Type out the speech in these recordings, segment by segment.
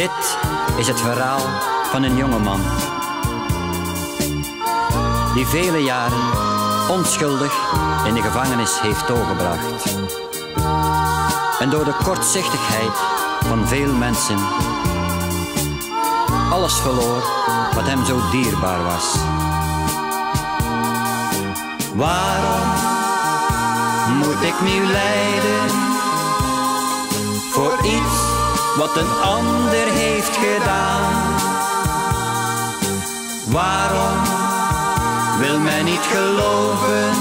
Dit is het verhaal van een jongeman die vele jaren onschuldig in de gevangenis heeft doorgebracht en door de kortzichtigheid van veel mensen alles verloor wat hem zo dierbaar was. Waarom moet ik nu lijden voor iets wat een ander heeft gedaan? Waarom wil men niet geloven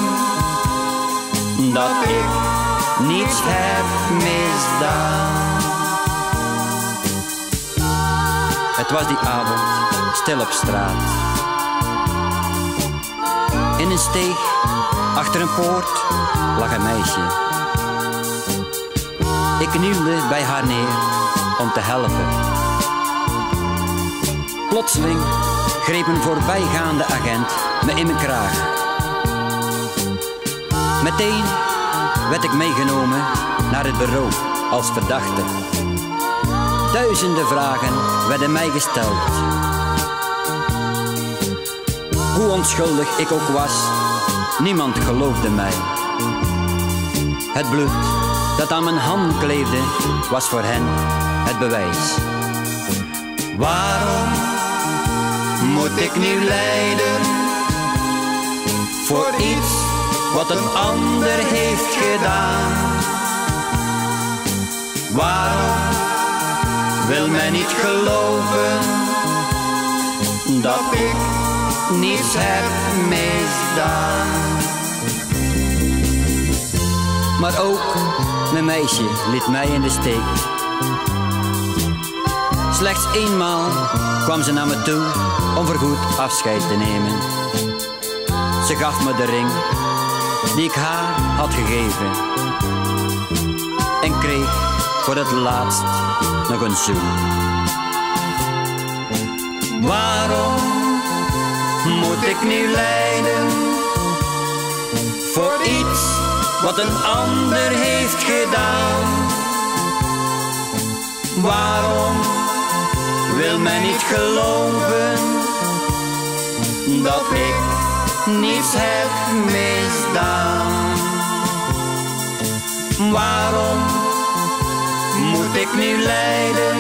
dat ik niets heb misdaan? Het was die avond stil op straat. In een steeg achter een poort lag een meisje. Ik knielde bij haar neer om te helpen. Plotseling greep een voorbijgaande agent me in mijn kraag. Meteen werd ik meegenomen naar het bureau als verdachte. Duizenden vragen werden mij gesteld. Hoe onschuldig ik ook was, niemand geloofde mij. Het bloed dat aan mijn hand kleefde, was voor hen het bewijs. Waarom moet ik nu lijden voor iets wat een ander heeft gedaan? Waarom wil men niet geloven dat ik niets heb misdaan? Maar ook mijn meisje liet mij in de steek. Slechts eenmaal kwam ze naar me toe om voorgoed afscheid te nemen. Ze gaf me de ring die ik haar had gegeven en kreeg voor het laatst nog een zoen. Waarom moet ik nu lijden voor iets wat een ander heeft gedaan? Waarom wil men niet geloven dat ik niets heb misdaan? Waarom moet ik nu lijden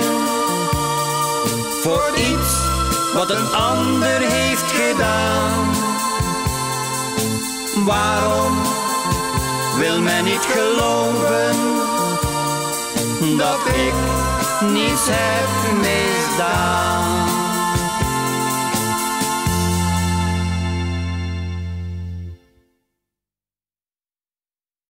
voor iets wat een ander heeft gedaan? Waarom wil men niet geloven dat ik niets heb misdaan?